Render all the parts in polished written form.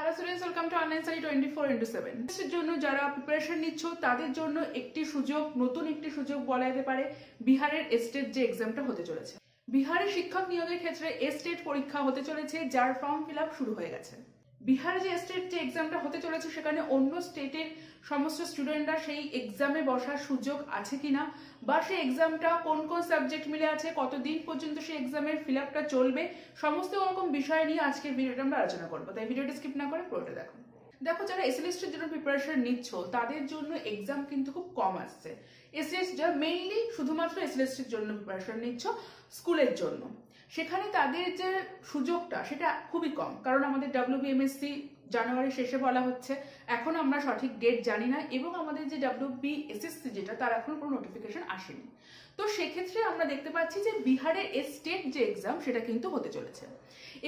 Hello students, welcome to online study 24/7 এর জন্য যারা প্রিপারেশন নিচ্ছ তাদের জন্য একটি সুযোগ, নতুন একটি সুযোগ বলা যেতে পারে। বিহারের স্টেট যে এক্সামটা হতে চলেছে, বিহারের শিক্ষক নিয়োগের ক্ষেত্রে স্টেট পরীক্ষা হতে চলেছে, যার ফর্ম ফিল আপ শুরু হয়ে গেছে। বিহারে যে স্টেট যে এক্সামটা হতে চলেছে সেখানে অন্য স্টেটের সমস্ত স্টুডেন্টরা সেই এক্সামে বসার সুযোগ আছে কিনা, বা সেই এক্সামটা কোন কোন সাবজেক্ট মিলে আছে, কতদিন পর্যন্ত সেই এক্সামের ফিল আপটা চলবে, সমস্ত রকম বিষয় নিয়ে আজকের ভিডিওটা আমরা আলোচনা করবো। তাই ভিডিওটা স্কিপ না করে পুরোটা দেখো। যারা এসএলএসটির জন্য প্রিপারেশন নিচ্ছ তাদের জন্য এক্সাম কিন্তু খুব কম আসছে। এসএলএস যারা মেইনলি শুধুমাত্র এসএলএসটির জন্য প্রিপারেশন নিচ্ছ স্কুলের জন্য, সেখানে তাদের যে সুযোগটা সেটা খুবই কম, কারণ আমাদের WBMSC জানুয়ারি শেষে বলা হচ্ছে, এখন আমরা সঠিক ডেট জানি না, এবং আমাদের যে WBSSC যেটা তার এখন কোনো নোটিফিকেশন আসেনি। তো সেক্ষেত্রে আমরা দেখতে পাচ্ছি যে বিহারের স্টেট যে এক্সাম সেটা কিন্তু হতে চলেছে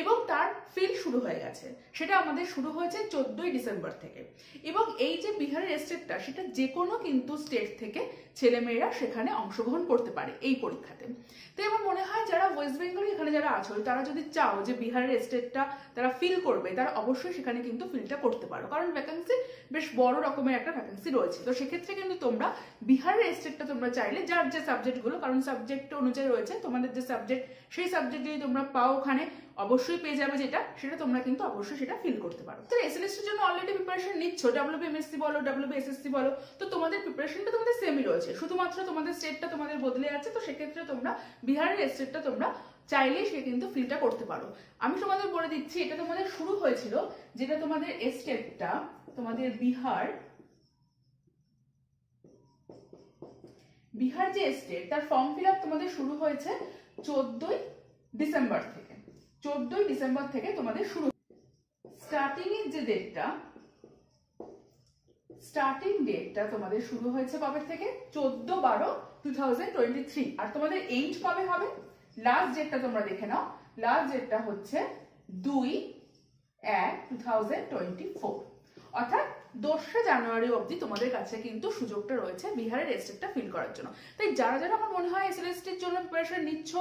এবং তার ফিল শুরু হয়ে গেছে। সেটা আমাদের শুরু হয়েছে 14ই ডিসেম্বর থেকে, এবং এই যে বিহারের স্টেটটা সেটা যে কোনো কিন্তু স্টেট থেকে ছেলেমেয়েরা সেখানে অংশগ্রহণ করতে পারে এই পরীক্ষাতে। তো আমার মনে হয় যারা ওয়েস্ট বেঙ্গল এখানে যারা আছো, তারা যদি চাও যে বিহারের স্টেটটা তারা ফিল করবে, তারা অবশ্যই সেখানে কিন্তু ফিলটা করতে পারো, কারণ ভ্যাকেন্সি বেশ বড় রকমের একটা ভ্যাকেন্সি রয়েছে। তো সেক্ষেত্রে কিন্তু তোমরা বিহারের স্টেটটা তোমরা চাইলে যার যে সাবজেক্টগুলো, কারণ সাবজেক্ট অনুযায়ী রয়েছে তোমাদের যে সাবজেক্ট, সেই সাবজেক্ট যদি তোমরা পাও ওখানে অবশ্যই পেয়ে যাবে সেটা তোমরা কিন্তু অবশ্যই সেটা ফিল করতে পারো। তো এসএলএসটির জন্য অলরেডি প্রিপারেশন নিচ্ছ, WBMSC বলো WBSSC বলো, তো তোমাদের প্রিপারেশনটা তোমাদের সেমই রয়েছে, শুধুমাত্র তোমাদের স্টেটটা তোমাদের বদলে আছে। তো সেক্ষেত্রে তোমরা বিহারের স্টেটটা তোমরা চাইলেই সে কিন্তু ফিলটা করতে পারো। আমি তোমাদের বলে দিচ্ছি, এটা তোমাদের শুরু হয়েছিল, যেটা তোমাদের স্টেটটা তোমাদের বিহার যে স্টেট, তার ফর্ম ফিল আপ তোমাদের শুরু হয়েছে 14ই ডিসেম্বর থেকে। 14ই ডিসেম্বর থেকে তোমাদের শুরু। স্টার্টিং ডেটটা তোমাদের শুরু হয়েছে কবে থেকে? 14/12/2023। আর তোমাদের এন্ড কবে হবে? লাস্ট ডেটটা তোমরা দেখে নাও, লাস্ট ডেটটা হচ্ছে 2/1/2024, অর্থাৎ 2রা জানুয়ারি অবধি তোমাদের কাছে কিন্তু সুযোগটা রয়েছে বিহারের স্টেটটা ফিল করার জন্য। তাই যারা আমার মনে হয় এসএলএসটির জন্য প্রিপারেশন নিচ্ছ,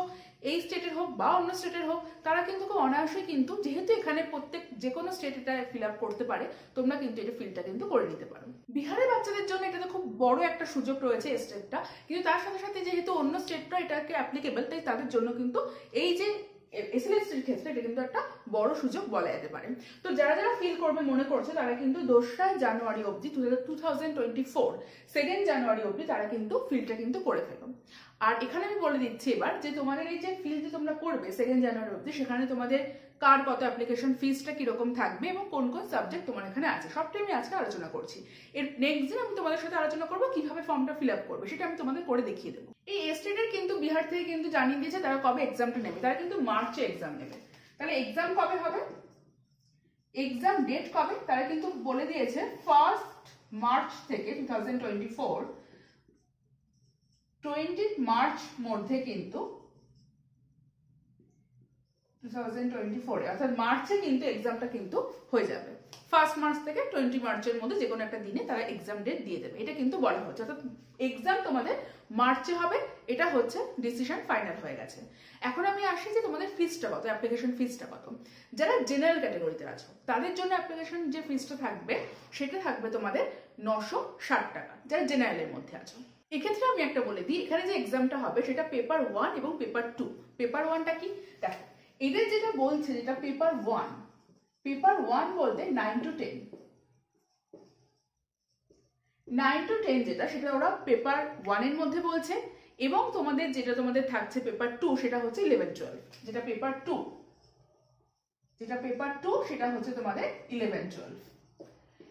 এই স্টেটের হোক বা অন্য স্টেটের হোক, তারা কিন্তু খুব অনায়াসই কিন্তু, যেহেতু এখানে প্রত্যেক যে কোনো স্টেট এটা ফিল আপ করতে পারে, তোমরা কিন্তু এটা ফিলটা কিন্তু করে নিতে পারো। বিহারের বাচ্চাদের জন্য এটাতে খুব বড় একটা সুযোগ রয়েছে স্টেটটা, কিন্তু তার সাথে সাথে যেহেতু অন্য স্টেটটা এটাকে অ্যাপ্লিকেবল, তাই তাদের জন্য কিন্তু এই যে এসএলএসটির ক্ষেত্রে এটা কিন্তু একটা বড় সুযোগ বলা যেতে পারে। তো যারা ফিল করবে মনে করছে, তারা কিন্তু 2রা জানুয়ারি অবধি 2024 2nd জানুয়ারি অবধি তারা কিন্তু ফিলটা কিন্তু করে ফেলো। আর এখানে আমি বলে দিচ্ছি এবার যে তোমাদের এই যে ফিল যে তোমরা করবে 2nd জানুয়ারি অবধি, সেখানে তোমাদের কার কত অ্যাপ্লিকেশন ফিসটা কিরকম থাকবে এবং কোন কোন সাবজেক্ট তোমার এখানে আছে, সবটাই আমি আজকে আলোচনা করছি। এর নেক্সট দিন আমি তোমাদের সাথে আলোচনা করবো কিভাবে ফর্মটা ফিল আপ করবে, সেটা আমি তোমাদের করে দেখিয়ে দেবো। এই স্টেটের কিন্তু বিহার থেকে কিন্তু জানিয়ে দিয়েছে তারা কবে এক্সামটা নেবে, তারা কিন্তু মার্চে এক্সাম নেবে। তাহলে এক্সাম কবে হবে, এক্সাম ডেট কবে, তারা কিন্তু বলে দিয়েছে 1 মার্চ থেকে 2024 20 মার্চ মধ্যে কিন্তু 2024 অর্থাৎ মার্চে কিন্তু এক্সামটা কিন্তু হয়ে যাবে। 1 মার্চ থেকে 20 মার্চের মধ্যে যে কোনো একটা দিনে তারা এক্সাম ডেট দিয়ে দেবে, এটা কিন্তু বলা হচ্ছে। অর্থাৎ এক্সাম তোমাদের মার্চে হবে, এটা হচ্ছে ডিসিশন ফাইনাল হয়ে গেছে। এখন আমি আসি যে তোমাদের ফিসটা কত, অ্যাপ্লিকেশন ফিসটা কত। যারা জেনারেল ক্যাটাগরিতে আছো তাদের জন্য অ্যাপ্লিকেশন যে ফিসটা থাকবে সেটা থাকবে তোমাদের 960 টাকা, যারা জেনারেলের মধ্যে আছো। এক্ষেত্রে আমি একটা বলে দিই, এখানে যে এক্সামটা হবে সেটা পেপার 1 এবং পেপার 2। পেপার 1টা কি দেখো, এদের যেটা বলছে, যেটা পেপার 1 বলতে 9 to 10 যেটা, সেটা ওরা পেপার 1 এর মধ্যে বলছে, এবং তোমাদের যেটা তোমাদের থাকছে পেপার 2 সেটা হচ্ছে 11-12। যেটা পেপার 2 সেটা হচ্ছে তোমাদের 11-12।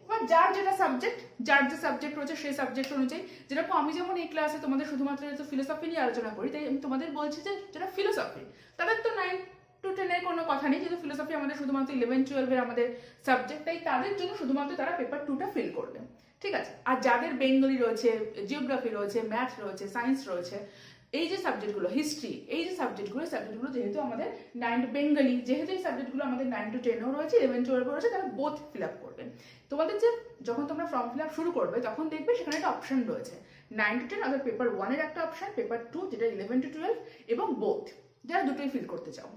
এবার যার যেটা সাবজেক্ট, যার যে সাবজেক্ট রয়েছে সেই সাবজেক্ট অনুযায়ী, যেরকম আমি যেমন এই ক্লাসে তোমাদের শুধুমাত্র ফিলোসফি নিয়ে আলোচনা করি, তাই আমি তোমাদের বলছি যে যারা ফিলোসফি, তাদের তো 9 to 10 এর কোনো কথা নেই, যেহেতু ফিলোসফি আমাদের শুধুমাত্র 11-12 এর আমাদের সাবজেক্ট, তাই তাদের জন্য শুধুমাত্র তারা পেপার 2টা ফিল করবে, ঠিক আছে। আর যাদের বেঙ্গলি রয়েছে, জিওগ্রাফি রয়েছে, ম্যাথ রয়েছে, সায়েন্স রয়েছে, এই যে সাবজেক্টগুলো, হিস্ট্রি, এই যে সাবজেক্টগুলো যেহেতু আমাদের বেঙ্গলি, যেহেতু এই সাবজেক্টগুলো আমাদের 9 to 10ও রয়েছে, 11-12 রয়েছে, তারা বোথ ফিল আপ করবে। তোমাদের যে যখন তোমরা ফর্ম ফিল আপ শুরু করবে তখন দেখবে সেখানে একটা অপশন রয়েছে 9 to 10, অর্থাৎ পেপার 1 এর একটা অপশন, পেপার 2 যেটা 11 to 12, এবং বোথ, যারা দুটোই ফিল করতে চাও।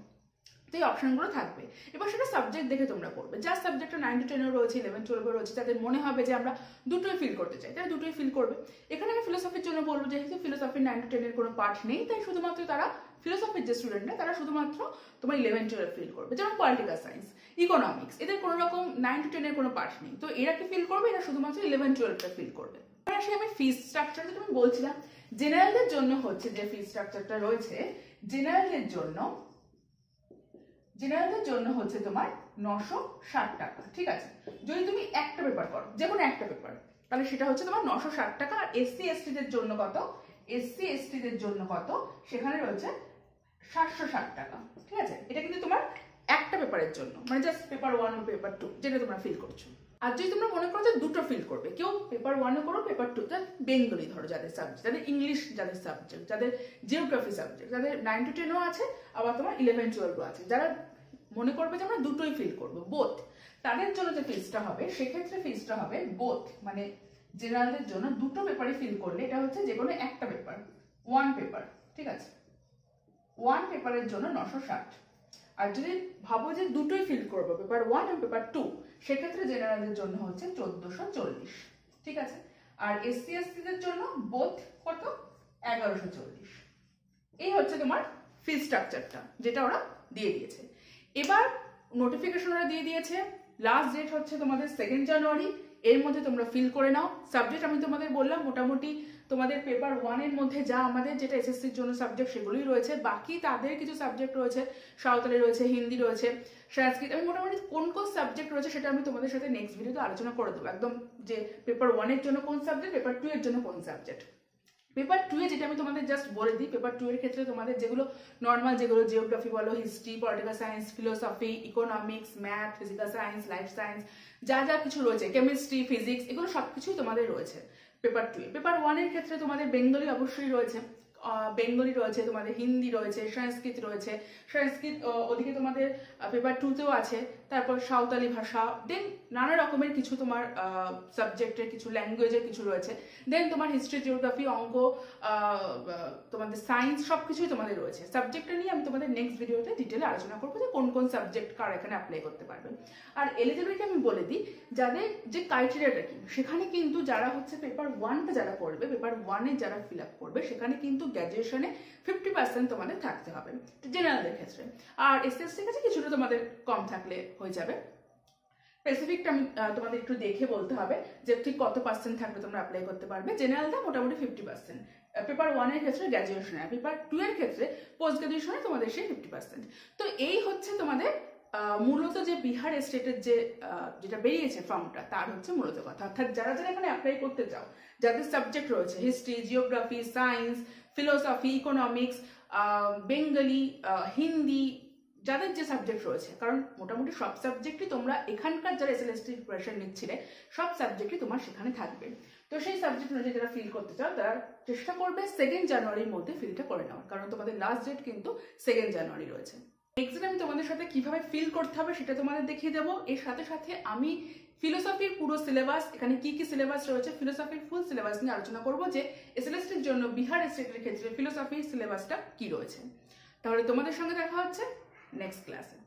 তো এই অপশনগুলো থাকবে। এবার সেটা সাবজেক্ট দেখে তোমরা করবে। যার সাবজেক্টটা 9 to 10 রয়েছে, 11 12 রয়েছে, তাদের মনে হবে যে আমরা দুটোই ফিল করতে চাই, তারা দুটোই ফিল করবে। এখানে আমি ফিলোসফির জন্য বলবো, যেহেতু ফিলোসফির 9 to 10 এর কোনো পার্ট নেই, তাই শুধুমাত্র তারা ফিলোসফির যে স্টুডেন্টরা তারা শুধুমাত্র তোমার 11 12 ফিল করবে। যেমন পলিটিক্যাল সায়েন্স, ইকোনমিক্স, এদের কোনো রকম 9 to 10 এর কোনো পার্ট নেই, তো এরা কি ফিল করবে? এরা শুধুমাত্র 11 12টা ফিল করবে। এবার আসি আমি ফিস স্ট্রাকচার, যেটা আমি বলছিলাম জেনারেলদের জন্য হচ্ছে যে ফিস স্ট্রাকচারটা রয়েছে, জেনারেলদের জন্য হচ্ছে তোমার 960 টাকা। ঠিক আছে, যদি তুমি একটা পেপার করো, যে কোনো একটা পেপার, তাহলে সেটা হচ্ছে তোমার 960 টাকা। আর এসসি এসটিদের জন্য কত? এসসি এসটিদের জন্য কত? সেখানে রয়েছে 760 টাকা। ঠিক আছে, এটা কিন্তু তোমার একটা পেপারের জন্য, মানে জাস্ট পেপার 1 ও পেপার 2 যেটা তোমরা ফিল করছো। আর যদি তোমরা মনে করো যে দুটো ফিল করবে, কেউ পেপার 1 ও করো, পেপার 2, বেঙ্গলি ধরো যাদের সাবজেক্ট, যাদের ইংলিশ, যাদের সাবজেক্ট, যাদের জিওগ্রাফি সাবজেক্ট, যাদের 9 to 10ও আছে, আবার তোমার 11 12ও আছে, যারা মনে করবে যে আমরা দুটোই ফিল করবো, বোথ, তাদের জন্য যে ফিসটা হবে, সেক্ষেত্রে ফিসটা হবে বোথ, মানে জেনারেলদের জন্য দুটো পেপারে ফিল করলে এটা হচ্ছে যে কোনো একটা পেপার, 1 পেপার। ঠিক আছে, 1 পেপারের জন্য 960। আর যদি ভাবো যে দুটোই ফিল করবো, পেপার 1 এবং পেপার 2, সেক্ষেত্রে জেনারেলদের জন্য হচ্ছে 1440। ঠিক আছে, আর এসসি এসটিদের জন্য বোথ কত? 1140। এই হচ্ছে তোমার ফি স্ট্রাকচারটা, যেটা ওরা দিয়ে দিয়েছে। এবার নোটিফিকেশন ওরা দিয়ে দিয়েছে, লাস্ট ডেট হচ্ছে তোমাদের 2 জানুয়ারি। এর মধ্যে তোমরা ফিল করে নাও। সাবজেক্ট আমি তোমাদের বললাম মোটামুটি তোমাদের পেপার 1 এর মধ্যে যা আমাদের যেটা এসএসসির জন্য সাবজেক্ট সেগুলোই রয়েছে, বাকি তাদের কিছু সাবজেক্ট রয়েছে, সাঁওতালি রয়েছে, হিন্দি রয়েছে, সংস্কৃত, আমি মোটামুটি কোন কোন সাবজেক্ট রয়েছে সেটা আমি তোমাদের সাথে নেক্সট ভিডিওতে আলোচনা করে দেবো, একদম যে পেপার 1 এর জন্য কোন সাবজেক্ট, পেপার 2 এর জন্য কোন সাবজেক্ট। পেপার 2 এ যেটা আমি তোমাদের জাস্ট বলে দিই, পেপার 2 এর ক্ষেত্রে তোমাদের যেগুলো নর্মাল, যেগুলো জিওগ্রাফি বলো, history, political science, philosophy, economics, math, physical science, life science, যা যা কিছু রয়েছে, কেমিস্ট্রি, ফিজিক্স, এগুলো সবকিছুই তোমাদের রয়েছে পেপার 2 এ। পেপার 1 এর ক্ষেত্রে তোমাদের বেঙ্গলি অবশ্যই রয়েছে, বেঙ্গলি রয়েছে, তোমাদের হিন্দি রয়েছে, সংস্কৃত রয়েছে, সংস্কৃত ওদিকে তোমাদের পেপার 2তেও আছে, তারপর সাঁওতালি ভাষা, দেন নানা রকমের কিছু তোমার সাবজেক্টের কিছু ল্যাঙ্গুয়েজের কিছু রয়েছে, দেন তোমার হিস্ট্রি, জিওগ্রাফি, অঙ্ক, তোমাদের সায়েন্স, সবকিছুই তোমাদের রয়েছে। সাবজেক্টটা নিয়ে আমি তোমাদের নেক্সট ভিডিওতে ডিটেলে আলোচনা করবো যে কোন কোন সাবজেক্ট কার এখানে অ্যাপ্লাই করতে পারবে। আর এলিজিবিলিটি আমি বলে দিই, যাদের যে ক্রাইটেরিয়াটা কি, সেখানে কিন্তু যারা হচ্ছে পেপার 1টা যারা করবে, পেপার 1 এ যারা ফিল আপ করবে, সেখানে কিন্তু গ্র্যাজুয়েশনে 50% তোমাদের থাকতে হবে জেনারেলদের ক্ষেত্রে। আর এসএসসির কাছে কিছুটা তোমাদের কম থাকলে হয়ে যাবে। স্পেসিফিকটা আমি তোমাদের একটু দেখে বলতে হবে যে ঠিক কত পার্সেন্ট থাকলে তোমরা অ্যাপ্লাই করতে পারবে। জেনারেলটা মোটামুটি 50%, পেপার 1 এর ক্ষেত্রে গ্র্যাজুয়েশনে, আর পেপার 2 এর ক্ষেত্রে পোস্ট গ্র্যাজুয়েশনে তোমাদের সেই 50%। তো এই হচ্ছে তোমাদের মূলত যে বিহার স্টেটের যে যেটা বেরিয়েছে ফর্মটা, তার হচ্ছে মূলত কথা। অর্থাৎ যারা যারা এখানে অ্যাপ্লাই করতে চাও, যাদের সাবজেক্ট রয়েছে history, geography, science, philosophy, economics, Bengali, Hindi, যাদের যে সাবজেক্ট রয়েছে, কারণ মোটামুটি সব সাবজেক্টই তোমরা এখানকার যারা এসএলএসটি প্রিপারেশন নিচ্ছিলে, সব সাবজেক্টই তোমার সেখানে থাকবে। তো সেই সাবজেক্ট অনুযায়ী যারা ফিল করতে চাও, তারা চেষ্টা করবে 2 জানুয়ারির মধ্যে ফিলটা করে নেওয়ার, কারণ তোমাদের লাস্ট ডেট কিন্তু 2 জানুয়ারি রয়েছে। নেক্সট দিন আমি তোমাদের সাথে কিভাবে ফিল করতে হবে সেটা তোমাদের দেখিয়ে দেবো। এর সাথে সাথে আমি ফিলোসফির পুরো সিলেবাস, এখানে কি কি সিলেবাস রয়েছে, ফিলোসফির ফুল সিলেবাস নিয়ে আলোচনা করবো, যে এসএলএসটির জন্য বিহার স্টেটের ক্ষেত্রে ফিলোসফির সিলেবাসটা কি রয়েছে। তাহলে তোমাদের সঙ্গে দেখা হচ্ছে নেক্সট ক্লাসে।